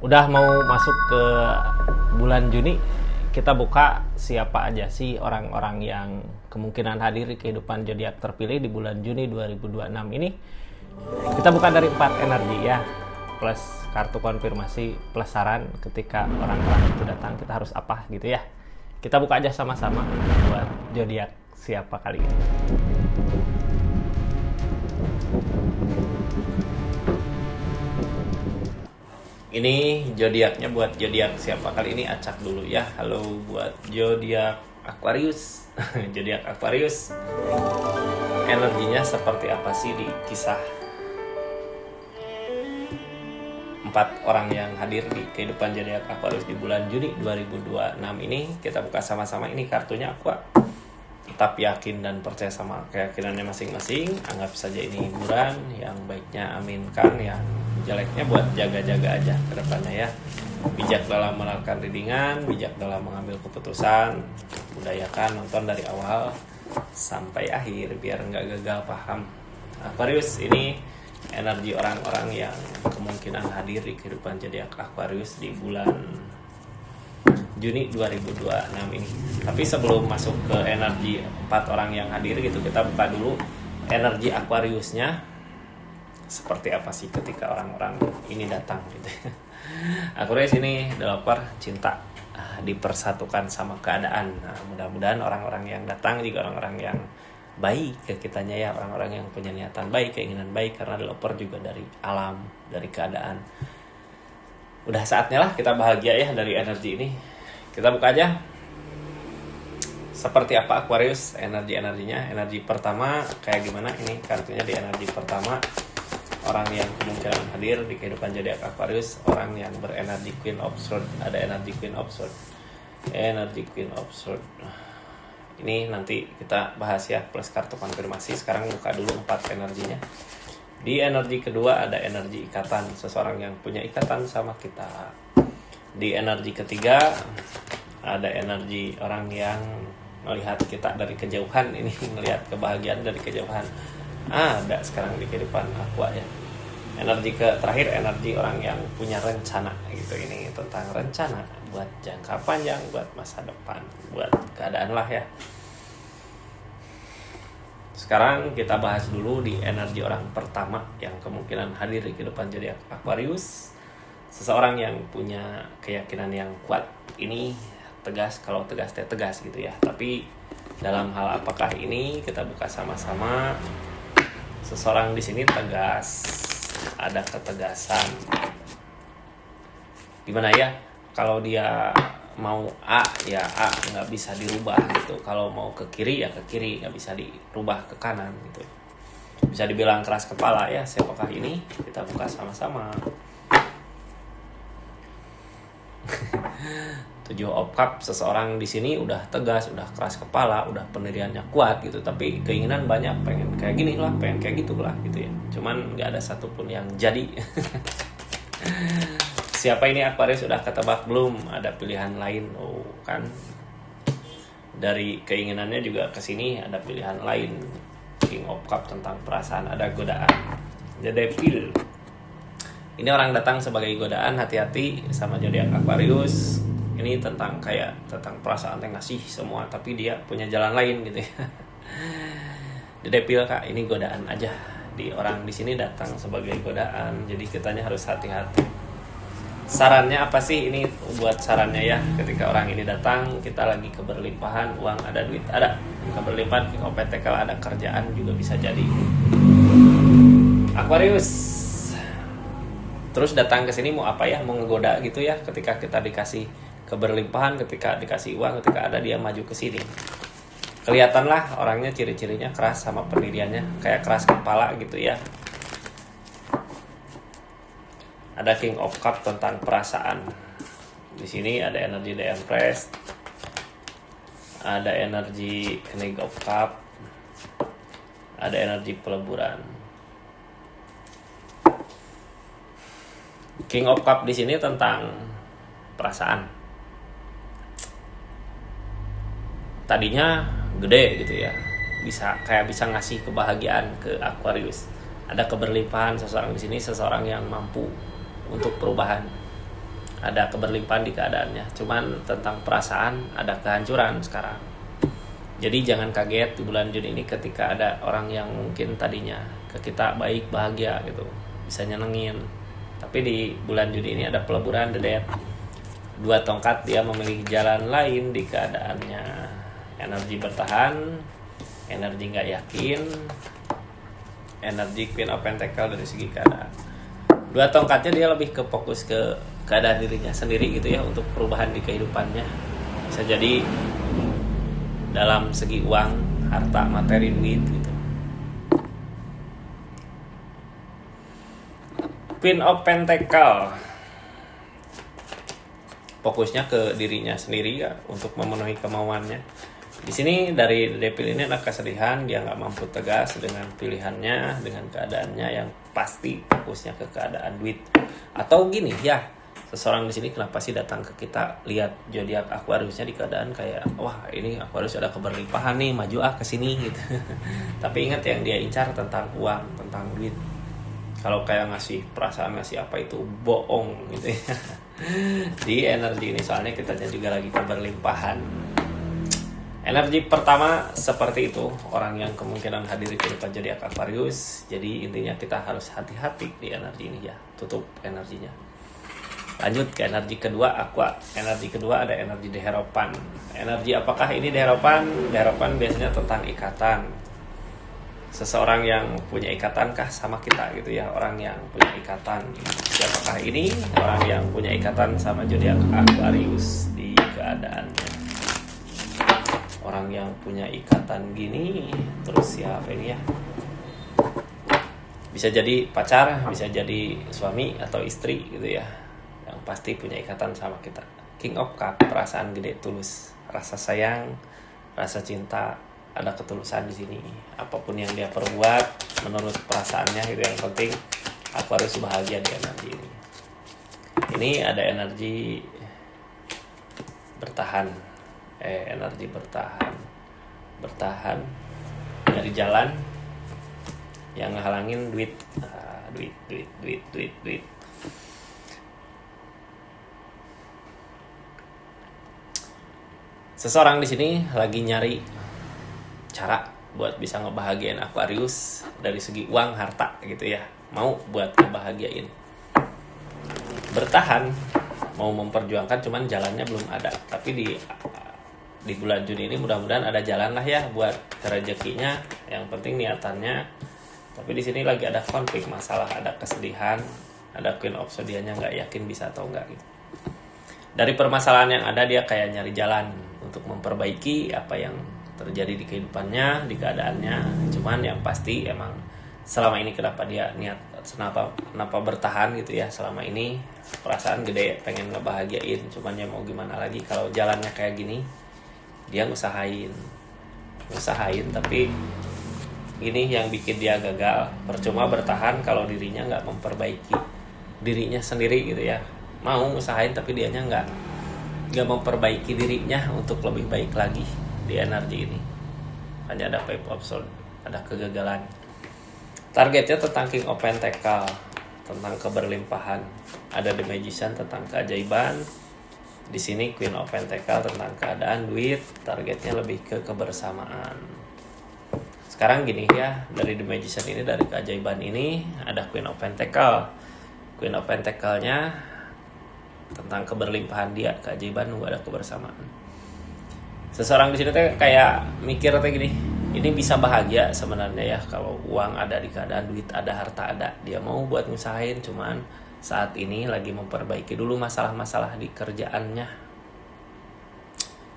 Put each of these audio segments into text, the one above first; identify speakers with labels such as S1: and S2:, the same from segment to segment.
S1: Udah mau masuk ke bulan Juni, kita buka siapa aja sih orang-orang yang kemungkinan hadir di kehidupan zodiak terpilih di bulan Juni 2026 ini. Kita buka dari 4 energi ya, plus kartu konfirmasi, plus saran ketika orang-orang itu datang kita harus apa gitu ya. Kita buka aja sama-sama buat zodiak siapa kali ini. Ini zodiaknya buat zodiak siapa kali ini, acak dulu ya. Halo buat zodiak Aquarius. Zodiak Aquarius, energinya seperti apa sih di kisah 4 orang yang hadir di kehidupan zodiak Aquarius di bulan Juni 2026 ini? Kita buka sama-sama. Ini kartunya Aqua. Tetap yakin dan percaya sama keyakinannya masing-masing. Anggap saja ini hiburan. Yang baiknya aminkan, yang jeleknya buat jaga-jaga aja ke depannya ya. Bijak dalam melakukan readingan, bijak dalam mengambil keputusan. Budayakan nonton dari awal sampai akhir biar nggak gagal paham. Aquarius, ini energi orang-orang yang kemungkinan hadir di kehidupan zodiak Aquarius di bulan Juni 2026 ini. Tapi sebelum masuk ke energi 4 orang yang hadir gitu, kita buka dulu energi Aquariusnya seperti apa sih ketika orang-orang ini datang gitu. Aquarius ini developer cinta, dipersatukan sama keadaan. Nah, mudah-mudahan orang-orang yang datang juga orang-orang yang baik ke kitanya ya, orang-orang yang punya niatan baik, keinginan baik, karena developer juga dari alam, dari keadaan. Udah saatnya lah kita bahagia ya dari energi ini. Kita buka aja seperti apa Aquarius energi-energinya. Energi pertama kayak gimana ini kartunya di energi pertama. Orang yang kemungkinan hadir di kehidupan zodiak Aquarius, orang yang berenergi Queen of Swords. Ada energi Queen of Swords. Energi Queen of Swords. Ini nanti kita bahas ya, plus kartu konfirmasi. Sekarang buka dulu 4 energinya. Di energi kedua ada energi ikatan, seseorang yang punya ikatan sama kita. Di energi ketiga ada energi orang yang melihat kita dari kejauhan. Ini melihat kebahagiaan dari kejauhan. Ada sekarang di kehidupan Aqua ya. Energi terakhir energi orang yang punya rencana gitu. Ini tentang rencana buat jangka panjang, buat masa depan, buat keadaan lah ya. Sekarang kita bahas dulu di energi orang pertama yang kemungkinan hadir di kehidupan zodiak Aquarius. Seseorang yang punya keyakinan yang kuat. Ini tegas, kalau tegas tegas gitu ya. Tapi dalam hal apakah ini kita buka sama-sama. Seseorang di sini tegas, ada ketegasan. Gimana ya? Kalau dia mau A ya A, nggak bisa dirubah gitu. Kalau mau ke kiri ya ke kiri, nggak bisa dirubah ke kanan gitu. Bisa dibilang keras kepala ya. Siapakah ini? Kita buka sama-sama. 7 of Cups, seseorang di sini udah tegas, udah keras kepala, udah pendiriannya kuat gitu, tapi keinginan banyak, pengen kayak gini lah, pengen kayak gitu lah gitu ya. Cuman nggak ada satupun yang jadi. Siapa ini Aquarius, sudah ketebak belum? Ada pilihan lain, oh kan? Dari keinginannya juga ke sini ada pilihan lain. King of Cups tentang perasaan, ada godaan. The Devil. Ini orang datang sebagai godaan, hati-hati sama zodiak Aquarius. Ini tentang perasaan yang ngasih semua, tapi dia punya jalan lain gitu ya. The Devil kak, ini godaan aja. Di orang di sini datang sebagai godaan, jadi kitanya harus hati-hati. Sarannya apa sih ini buat sarannya ya? Ketika orang ini datang, kita lagi keberlimpahan, uang ada, duit ada, keberlimpahan, OPT kalau ada kerjaan juga bisa jadi. Aquarius. Terus datang ke sini mau apa ya? Mau ngegoda gitu ya. Ketika kita dikasih keberlimpahan, ketika dikasih uang, ketika ada dia maju ke sini. Kelihatanlah orangnya ciri-cirinya keras sama pendiriannya, kayak keras kepala gitu ya. Ada King of Cups tentang perasaan. Di sini ada energi The Empress. Ada energi King of Cups. Ada energi peleburan. King of Cups di sini tentang perasaan. Tadinya gede gitu ya, bisa ngasih kebahagiaan ke Aquarius. Ada keberlimpahan seseorang di sini, seseorang yang mampu untuk perubahan. ada keberlimpahan di keadaannya. Cuman tentang perasaan ada kehancuran sekarang. Jadi jangan kaget di bulan Juni ini ketika ada orang yang mungkin tadinya ke kita baik, bahagia gitu, bisa nyenengin. Tapi di bulan Juni ini ada peleburan The Death. 2 tongkat, dia memilih jalan lain di keadaannya. Energi bertahan, energi nggak yakin, energi Queen of Pentacle dari segi keadaan. 2 tongkatnya dia lebih ke fokus ke keadaan dirinya sendiri gitu ya, untuk perubahan di kehidupannya. Bisa jadi dalam segi uang, harta, materi, duit gitu. Queen of Pentacle fokusnya ke dirinya sendiri ya, untuk memenuhi kemauannya. Di sini dari Devil ini ada kesedihan, dia nggak mampu tegas dengan pilihannya, dengan keadaannya yang pasti fokusnya ke keadaan duit. Atau gini ya, seseorang di sini kenapa sih datang ke kita lihat zodiak Aquariusnya di keadaan kayak wah ini Aquarius ada keberlimpahan nih, maju ke sini gitu. Tapi ingat yang dia incar tentang uang, tentang duit. Kalau kayak ngasih perasaan, ngasih apa itu bohong gitu ya. Di energi ini soalnya kita juga lagi keberlimpahan. Energi pertama seperti itu, orang yang kemungkinan hadir di kehidupan zodiak Aquarius. Jadi intinya kita harus hati-hati di energi ini ya, tutup energinya. Lanjut ke energi kedua, Aqua. Energi kedua ada energi Deheropan. Energi apakah ini Deheropan? Deheropan biasanya tentang ikatan. Seseorang yang punya ikatan kah sama kita gitu ya, orang yang punya ikatan. Siapakah ini? Orang yang punya ikatan sama zodiak Aquarius di keadaannya. Orang yang punya ikatan gini, terus siapa ini ya? Bisa jadi pacar, bisa jadi suami atau istri gitu ya. Yang pasti punya ikatan sama kita. King of Cup, perasaan gede tulus, rasa sayang, rasa cinta, ada ketulusan di sini. Apapun yang dia perbuat menurut perasaannya itu yang penting. Aku harus bahagia di energi ini. Ini ada energi bertahan, energi bertahan dari jalan yang ngehalangin duit, duit. Seseorang di sini lagi nyari cara buat bisa ngebahagiain Aquarius dari segi uang, harta gitu ya. Mau buat ngebahagiain. Bertahan, mau memperjuangkan, cuman jalannya belum ada. Tapi di bulan Juni ini mudah-mudahan ada jalan lah ya buat rezekinya. Yang penting niatannya. Tapi di sini lagi ada konflik, masalah, ada kesedihan, ada Queen of Zodiac-nya nggak yakin bisa atau enggak gitu. Dari permasalahan yang ada dia kayak nyari jalan untuk memperbaiki apa yang terjadi di kehidupannya, di keadaannya. Cuman yang pasti emang selama ini kenapa dia niat, kenapa bertahan gitu ya selama ini, perasaan gede pengen ngebahagiain. Cuman ya mau gimana lagi kalau jalannya kayak gini, dia ngusahain tapi ini yang bikin dia gagal. Percuma bertahan kalau dirinya nggak memperbaiki dirinya sendiri gitu ya. Mau usahain tapi dianya nggak memperbaiki dirinya untuk lebih baik lagi di energi ini. Hanya ada Five of Swords, ada kegagalan. Targetnya tentang King of Pentacle, tentang keberlimpahan. Ada The Magician tentang keajaiban. Di sini Queen of Pentacle tentang keadaan duit. Targetnya lebih ke kebersamaan. Sekarang gini ya, dari The Magician ini, dari keajaiban ini ada Queen of Pentacle. Queen of Pentacle-nya tentang keberlimpahan dia, keajaiban, nggak ada kebersamaan. Seseorang di sini tuh kayak mikir kayak gini, ini bisa bahagia sebenarnya ya kalau uang ada di keadaan duit ada, harta ada. Dia mau buat ngusahain, cuman saat ini lagi memperbaiki dulu masalah-masalah di kerjaannya.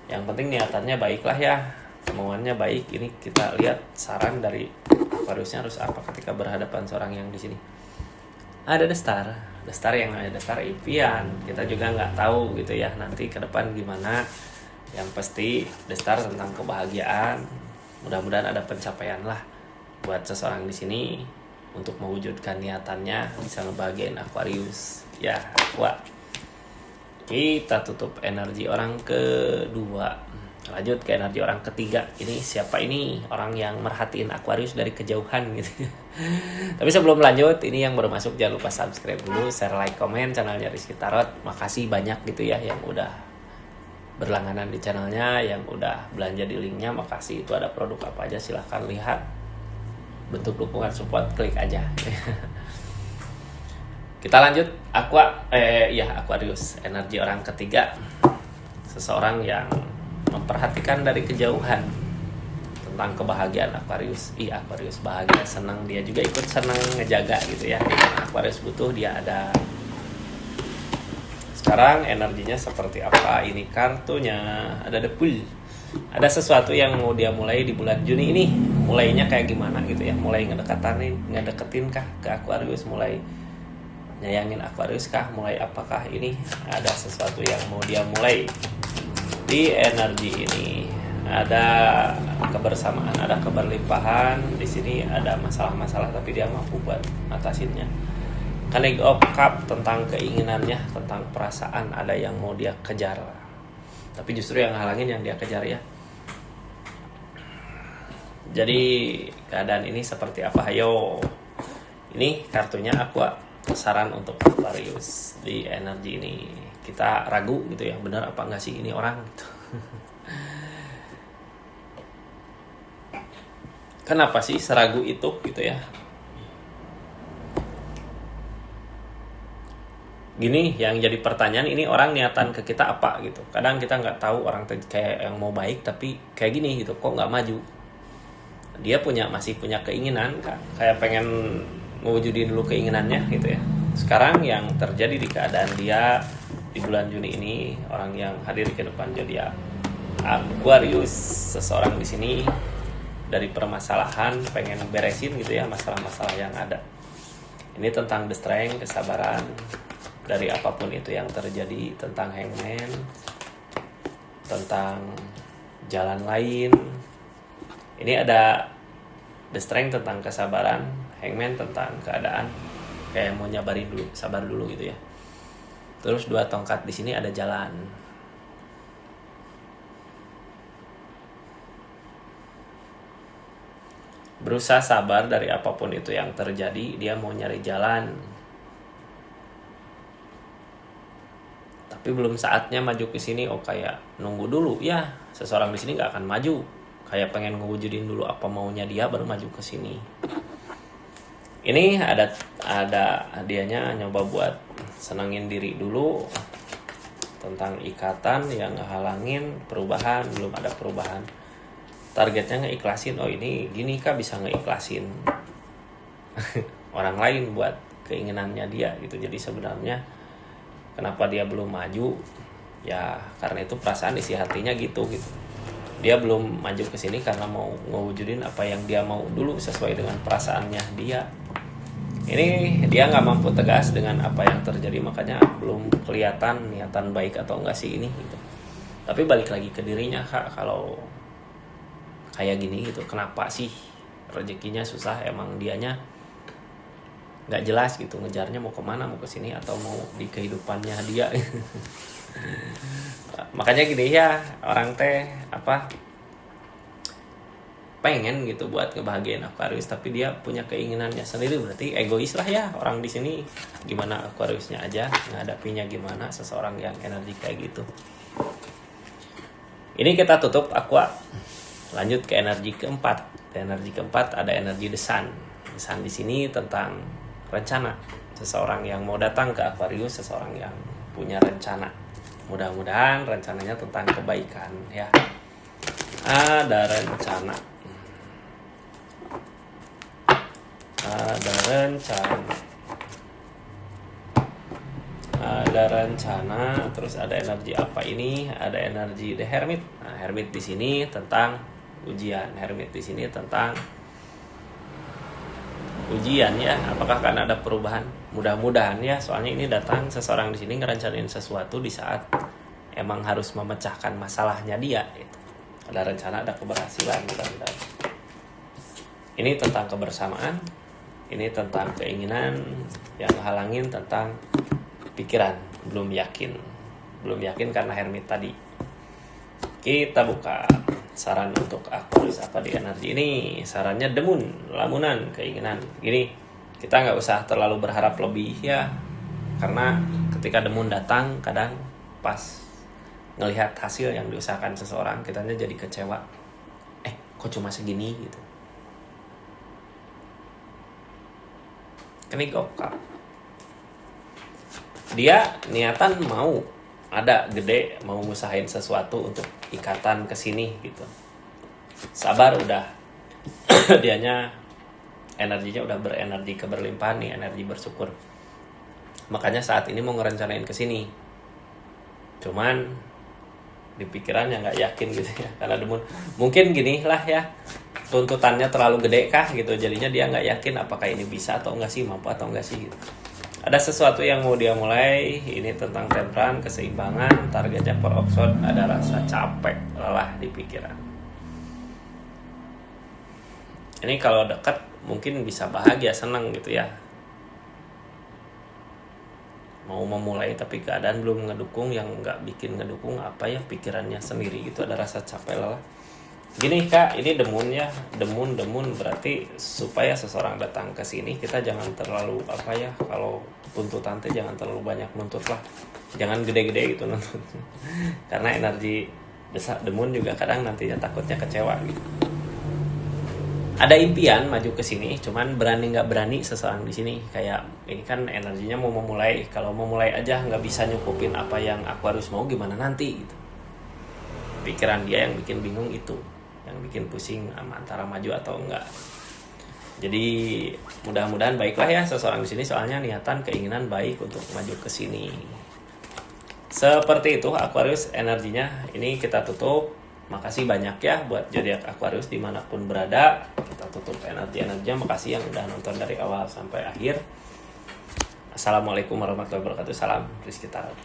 S1: Yang penting niatannya baiklah ya, kemauannya baik. Ini kita lihat saran dari Aquariusnya harus apa ketika berhadapan seorang yang di sini. Ada The Star yang ada The Star impian. Kita juga nggak tahu gitu ya nanti ke depan gimana. Yang pasti The Star tentang kebahagiaan. Mudah-mudahan ada pencapaian lah buat seseorang di sini untuk mewujudkan niatannya bisa ngebahagiain Aquarius. Ya, Aqua. Kita tutup energi orang kedua. Lanjut ke energi orang ketiga. Ini siapa ini? Orang yang merhatiin Aquarius dari kejauhan gitu. Tapi sebelum lanjut, ini yang baru masuk jangan lupa subscribe dulu, share, like, komen channelnya Rizky Tarot. Makasih banyak gitu ya yang udah berlangganan di channelnya, yang udah belanja di linknya. Makasih. Itu ada produk apa aja silahkan lihat. Bentuk dukungan support klik aja. Kita lanjut Aquarius, energi orang ketiga. Seseorang yang memperhatikan dari kejauhan tentang kebahagiaan Aquarius. Aquarius bahagia, senang, dia juga ikut senang ngejaga gitu ya. Karena Aquarius butuh, dia ada. Sekarang energinya seperti apa? Ini kartunya ada The Fool. Ada sesuatu yang mau dia mulai di bulan Juni ini. Mulainya kayak gimana gitu ya? Mulai ngedeketin kah ke Aquarius? Mulai nyayangin Aquarius kah? Mulai apakah ini? Ada sesuatu yang mau dia mulai di energi ini. Ada kebersamaan, ada keberlimpahan. Di sini ada masalah-masalah tapi dia mampu buat atasinnya. King of Cup tentang keinginannya, tentang perasaan, ada yang mau dia kejar. Tapi justru yang halangin yang dia kejar ya. Jadi keadaan ini seperti apa? Ayo. Ini kartunya Aqua. Saran untuk Aquarius di energi ini. Kita ragu gitu ya, benar apa enggak sih ini orang gitu. Kenapa sih seragu itu gitu ya? Gini yang jadi pertanyaan, ini orang niatan ke kita apa gitu. Kadang kita nggak tahu orang kayak yang mau baik tapi kayak gini gitu, kok nggak maju. Dia masih punya keinginan, kayak pengen mewujudin dulu keinginannya gitu ya. Sekarang yang terjadi di keadaan dia di bulan Juni ini, orang yang hadir ke depan zodiak Aquarius, seseorang di sini dari permasalahan pengen beresin gitu ya masalah-masalah yang ada. Ini tentang the strength, kesabaran dari apapun itu yang terjadi, tentang hangman, tentang jalan lain. Ini ada the strength tentang kesabaran, hangman tentang keadaan kayak mau nyabarin dulu, sabar dulu gitu ya. Terus 2 tongkat di sini ada jalan. Berusaha sabar dari apapun itu yang terjadi, dia mau nyari jalan. Tapi belum saatnya maju ke sini. Oh, kayak nunggu dulu ya. Seseorang di sini nggak akan maju. Kayak pengen ngewujudin dulu apa maunya dia baru maju ke sini. Ini ada dianya nyoba buat senangin diri dulu, tentang ikatan yang ngehalangin perubahan, belum ada perubahan. Targetnya ngeikhlasin, oh ini gini kah bisa ngeikhlasin orang lain buat keinginannya dia gitu. Jadi sebenarnya kenapa dia belum maju ya karena itu perasaan isi hatinya gitu. Dia belum maju ke sini karena mau ngewujudin apa yang dia mau dulu sesuai dengan perasaannya dia. Ini dia nggak mampu tegas dengan apa yang terjadi, makanya belum kelihatan niatan baik atau enggak sih ini gitu. Tapi balik lagi ke dirinya, Kak, kalau kayak gini gitu, kenapa sih rezekinya susah? Emang dianya nggak jelas gitu, ngejarnya mau kemana, mau ke sini atau mau di kehidupannya dia. Makanya gini ya, orang teh pengen gitu buat ngebahagiain Aquarius, tapi dia punya keinginannya sendiri, berarti egois lah ya orang di sini. Gimana Aquariusnya aja ngadapinya, gimana seseorang yang energi kayak gitu. Ini kita tutup Aqua. Lanjut ke energi keempat. Energi keempat ada energi The Sun. The Sun di sini tentang rencana. Seseorang yang mau datang ke Aquarius, seseorang yang punya rencana. Mudah-mudahan rencananya tentang kebaikan ya. Ada rencana. Ada rencana, terus ada energi apa ini? Ada energi The Hermit. Nah, Hermit di sini tentang ujian. Hermit di sini tentang ujian ya. Apakah kan ada perubahan? Mudah-mudahan ya. Soalnya ini datang seseorang di sini ngerencanain sesuatu di saat emang harus memecahkan masalahnya dia. Gitu. Ada rencana, ada keberhasilan. Mudah-mudahan. Ini tentang kebersamaan. Ini tentang keinginan, yang halangin tentang pikiran, belum yakin karena Hermit tadi. Kita buka saran untuk Aquarius apa di energi ini. Sarannya demun, lamunan, keinginan. Gini, kita nggak usah terlalu berharap lebih ya, karena ketika demun datang kadang pas ngelihat hasil yang diusahakan seseorang, kitanya jadi kecewa. Kok cuma segini gitu. Ini gokap. Dia niatan mau ada gede, mau ngusahain sesuatu untuk ikatan ke sini gitu. Sabar udah. Dianya energinya udah berenergi keberlimpahan nih, energi bersyukur. Makanya saat ini mau ngerencanain ke sini. Cuman di pikirannya nggak yakin gitu ya, karena demun mungkin gini lah ya, tuntutannya terlalu gede kah gitu, jadinya dia nggak yakin apakah ini bisa atau enggak sih, mampu atau enggak sih gitu. Ada sesuatu yang mau dia mulai, ini tentang temperan, keseimbangan, targetnya per episode, ada rasa capek, lelah di pikiran. Ini kalau dekat mungkin bisa bahagia, senang gitu ya, mau memulai tapi keadaan belum ngedukung. Yang nggak bikin ngedukung apa ya, pikirannya sendiri gitu, ada rasa capek lelah. Gini kak, ini demun ya, demun berarti supaya seseorang datang ke sini kita jangan terlalu apa ya, kalau tuntutan teh jangan terlalu banyak nuntut lah, jangan gede-gede gitu nuntut. Karena energi demun juga kadang nantinya takutnya kecewa gitu. Ada impian maju ke sini, cuman berani nggak berani seseorang di sini. Kayak ini kan energinya mau memulai, kalau mau mulai aja nggak bisa nyukupin apa yang Aquarius mau, gimana nanti gitu. Pikiran dia yang bikin bingung itu, yang bikin pusing antara maju atau enggak. Jadi mudah-mudahan baiklah ya seseorang di sini, soalnya niatan keinginan baik untuk maju ke sini. Seperti itu Aquarius energinya. Ini kita tutup. Makasih banyak ya buat zodiak Aquarius dimanapun berada. Kita tutup energi-energinya. Makasih yang udah nonton dari awal sampai akhir. Assalamualaikum warahmatullahi wabarakatuh. Salam Rizky Tarot.